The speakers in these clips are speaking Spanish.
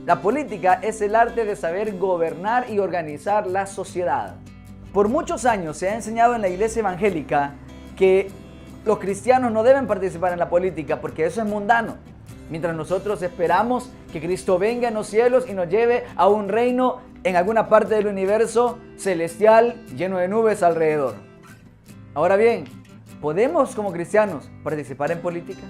La política es el arte de saber gobernar y organizar la sociedad. Por muchos años se ha enseñado en la iglesia evangélica que los cristianos no deben participar en la política porque eso es mundano. Mientras nosotros esperamos que Cristo venga en los cielos y nos lleve a un reino en alguna parte del universo celestial lleno de nubes alrededor. Ahora bien, ¿podemos como cristianos participar en política?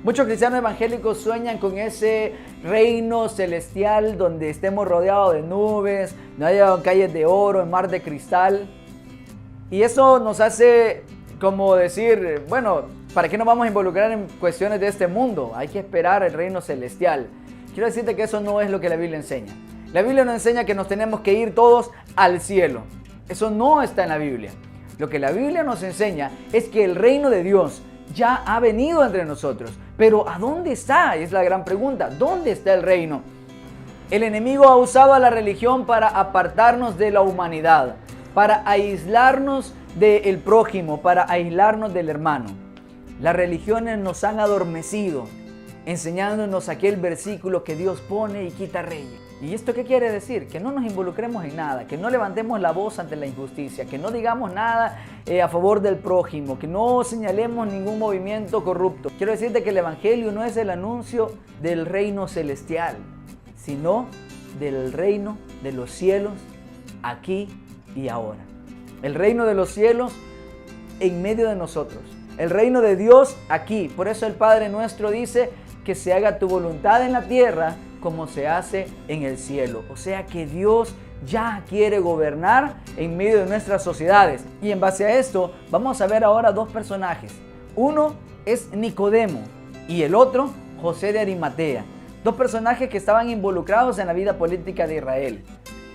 Muchos cristianos evangélicos sueñan con ese reino celestial donde estemos rodeados de nubes, no haya calles de oro, en mar de cristal. Y eso nos hace como decir, bueno, ¿para qué nos vamos a involucrar en cuestiones de este mundo? Hay que esperar el reino celestial. Quiero decirte que eso no es lo que la Biblia enseña. La Biblia nos enseña que nos tenemos que ir todos al cielo. Eso no está en la Biblia. Lo que la Biblia nos enseña es que el reino de Dios ya ha venido entre nosotros. Pero ¿a dónde está? Es la gran pregunta. ¿Dónde está el reino? El enemigo ha usado a la religión para apartarnos de la humanidad, para aislarnos del prójimo, para aislarnos del hermano. Las religiones nos han adormecido, enseñándonos aquel versículo que Dios pone y quita reyes. ¿Y esto qué quiere decir? Que no nos involucremos en nada, que no levantemos la voz ante la injusticia, que no digamos nada a favor del prójimo, que no señalemos ningún movimiento corrupto. Quiero decirte que el evangelio no es el anuncio del reino celestial, sino del reino de los cielos aquí y ahora. El reino de los cielos en medio de nosotros. El reino de Dios aquí. Por eso el Padre nuestro dice que se haga tu voluntad en la tierra como se hace en el cielo. O sea que Dios ya quiere gobernar en medio de nuestras sociedades. Y en base a esto vamos a ver ahora dos personajes. Uno es Nicodemo y el otro José de Arimatea. Dos personajes que estaban involucrados en la vida política de Israel.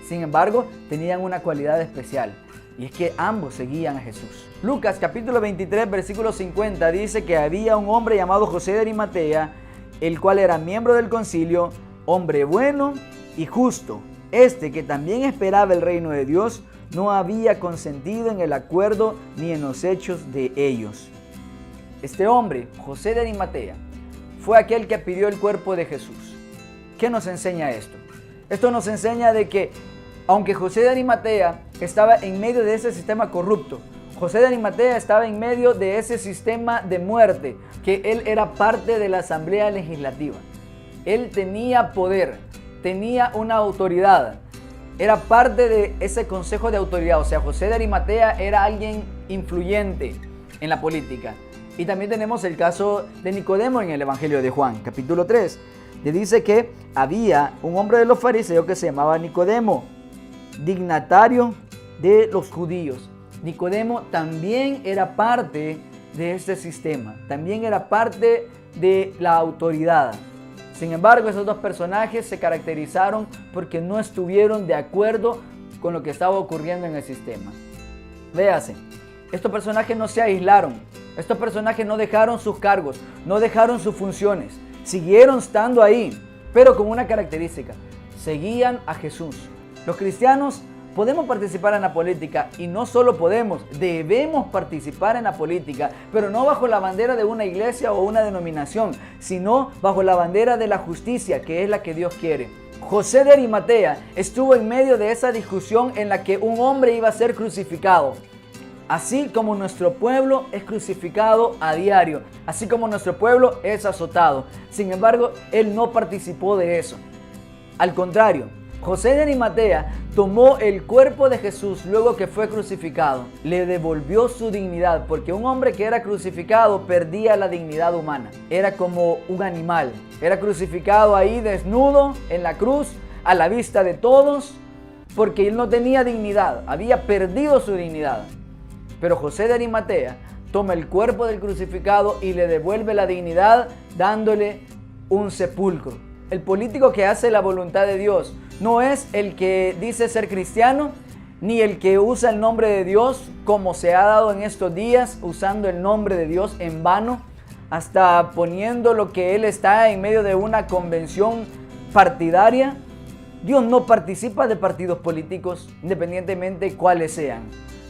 Sin embargo, tenían una cualidad especial. Y es que ambos seguían a Jesús. Lucas capítulo 23 versículo 50 dice que había un hombre llamado José de Arimatea, el cual era miembro del concilio, hombre bueno y justo. Este, que también esperaba el reino de Dios, no había consentido en el acuerdo ni en los hechos de ellos. Este hombre, José de Arimatea, fue aquel que pidió el cuerpo de Jesús. ¿Qué nos enseña esto? Esto nos enseña de que, aunque José de Arimatea estaba en medio de ese sistema corrupto, José de Arimatea estaba en medio de ese sistema de muerte, que él era parte de la asamblea legislativa. Él tenía poder, tenía una autoridad, era parte de ese consejo de autoridad. O sea, José de Arimatea era alguien influyente en la política. Y también tenemos el caso de Nicodemo en el Evangelio de Juan, capítulo 3. Le dice que había un hombre de los fariseos que se llamaba Nicodemo, dignatario de los judíos. Nicodemo también era parte de este sistema, también era parte de la autoridad. Sin embargo, esos dos personajes se caracterizaron porque no estuvieron de acuerdo con lo que estaba ocurriendo en el sistema. Véase, estos personajes no se aislaron, estos personajes no dejaron sus cargos, no dejaron sus funciones, siguieron estando ahí, pero con una característica: seguían a Jesús. Los cristianos podemos participar en la política, y no solo podemos, debemos participar en la política, pero no bajo la bandera de una iglesia o una denominación, sino bajo la bandera de la justicia, que es la que Dios quiere. José de Arimatea estuvo en medio de esa discusión en la que un hombre iba a ser crucificado. Así como nuestro pueblo es crucificado a diario, así como nuestro pueblo es azotado. Sin embargo, él no participó de eso. Al contrario, José de Arimatea tomó el cuerpo de Jesús luego que fue crucificado. Le devolvió su dignidad, porque un hombre que era crucificado perdía la dignidad humana. Era como un animal. Era crucificado ahí desnudo en la cruz a la vista de todos, porque él no tenía dignidad. Había perdido su dignidad. Pero José de Arimatea toma el cuerpo del crucificado y le devuelve la dignidad dándole un sepulcro. El político que hace la voluntad de Dios no es el que dice ser cristiano, ni el que usa el nombre de Dios como se ha dado en estos días, usando el nombre de Dios en vano, hasta poniendo lo que él está en medio de una convención partidaria. Dios no participa de partidos políticos, independientemente cuáles sean.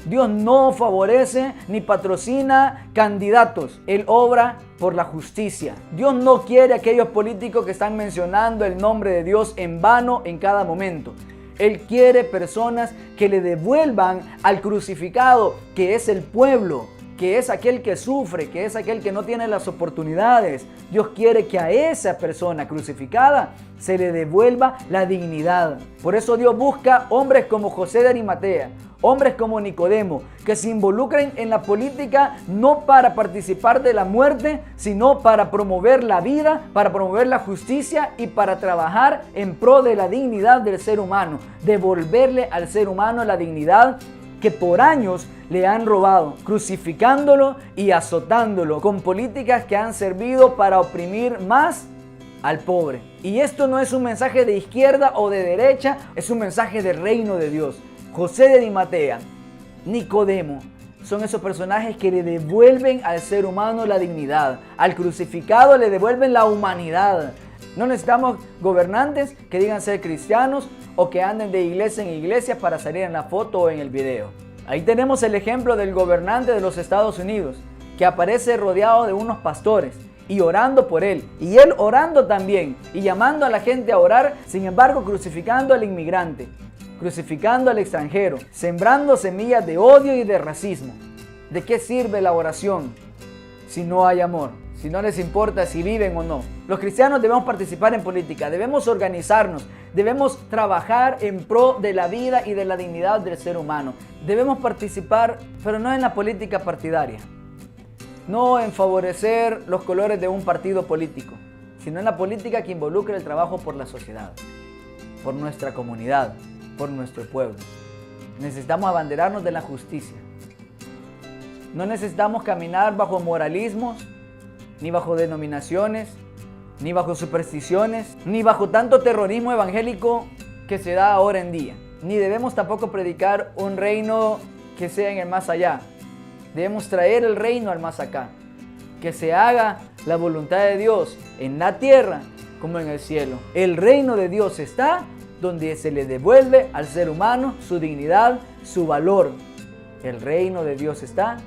Dios no favorece ni patrocina candidatos. Él obra por la justicia. Dios no quiere a aquellos políticos que están mencionando el nombre de Dios en vano en cada momento. Él quiere personas que le devuelvan al crucificado, que es el pueblo, que es aquel que sufre, que es aquel que no tiene las oportunidades. Dios quiere que a esa persona crucificada se le devuelva la dignidad. Por eso Dios busca hombres como José de Arimatea, hombres como Nicodemo, que se involucren en la política no para participar de la muerte, sino para promover la vida, para promover la justicia y para trabajar en pro de la dignidad del ser humano, devolverle al ser humano la dignidad que por años le han robado, crucificándolo y azotándolo con políticas que han servido para oprimir más al pobre. Y esto no es un mensaje de izquierda o de derecha, es un mensaje del reino de Dios. José de Arimatea, Nicodemo, son esos personajes que le devuelven al ser humano la dignidad. Al crucificado le devuelven la humanidad. No necesitamos gobernantes que digan ser cristianos o que anden de iglesia en iglesia para salir en la foto o en el video. Ahí tenemos el ejemplo del gobernante de los Estados Unidos, que aparece rodeado de unos pastores y orando por él, y él orando también y llamando a la gente a orar, sin embargo crucificando al inmigrante, crucificando al extranjero, sembrando semillas de odio y de racismo. ¿De qué sirve la oración si no hay amor? Si no les importa si viven o no. Los cristianos debemos participar en política, debemos organizarnos, debemos trabajar en pro de la vida y de la dignidad del ser humano. Debemos participar, pero no en la política partidaria, no en favorecer los colores de un partido político, sino en la política que involucre el trabajo por la sociedad, por nuestra comunidad, por nuestro pueblo. Necesitamos abanderarnos de la justicia. No necesitamos caminar bajo moralismos, ni bajo denominaciones, ni bajo supersticiones, ni bajo tanto terrorismo evangélico que se da ahora en día. Ni debemos tampoco predicar un reino que sea en el más allá. Debemos traer el reino al más acá. Que se haga la voluntad de Dios en la tierra como en el cielo. El reino de Dios está donde se le devuelve al ser humano su dignidad, su valor. El reino de Dios está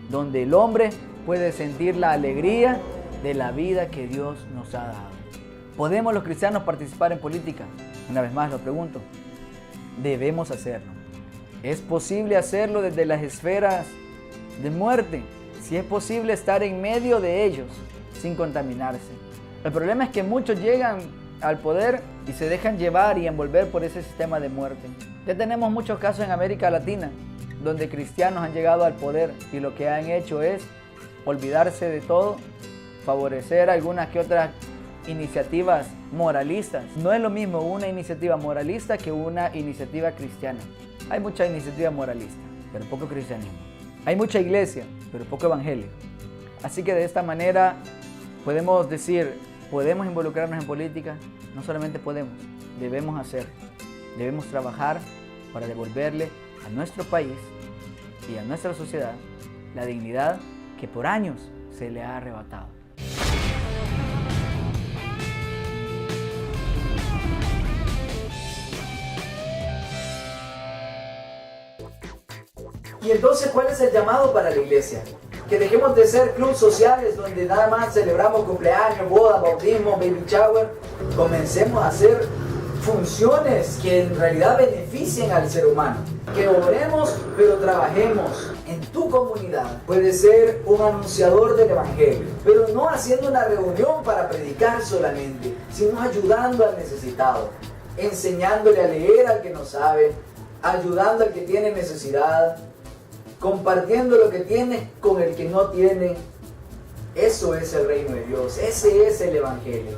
donde el hombre puede sentir la alegría de la vida que Dios nos ha dado. ¿Podemos los cristianos participar en política? Una vez más lo pregunto. Debemos hacerlo. ¿Es posible hacerlo desde las esferas de muerte? Si es posible estar en medio de ellos sin contaminarse. El problema es que muchos llegan al poder y se dejan llevar y envolver por ese sistema de muerte. Ya tenemos muchos casos en América Latina donde cristianos han llegado al poder y lo que han hecho es olvidarse de todo, favorecer algunas que otras iniciativas moralistas. No es lo mismo una iniciativa moralista que una iniciativa cristiana. Hay mucha iniciativa moralista, pero poco cristianismo. Hay mucha iglesia, pero poco evangelio. Así que de esta manera podemos decir, podemos involucrarnos en política. No solamente podemos, debemos hacer. Debemos trabajar para devolverle a nuestro país y a nuestra sociedad la dignidad que por años se le ha arrebatado. Y entonces, ¿cuál es el llamado para la iglesia? Que dejemos de ser clubes sociales donde nada más celebramos cumpleaños, boda, bautismo, baby shower. Comencemos a hacer funciones que en realidad beneficien al ser humano. Que oremos, pero trabajemos en tu comunidad. Puede ser un anunciador del evangelio, pero no haciendo una reunión para predicar solamente, sino ayudando al necesitado, enseñándole a leer al que no sabe, ayudando al que tiene necesidad, compartiendo lo que tiene con el que no tiene. Eso es el reino de Dios, ese es el evangelio.